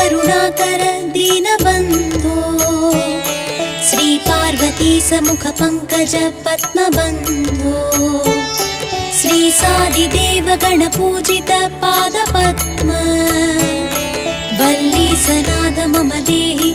करुणाकर दीनबन्धो श्री पार्वती समुख पंकज पद्मबन्धो श्री सादिदेव गणपूजित पादपद्म वल्ली सनाद मम देहि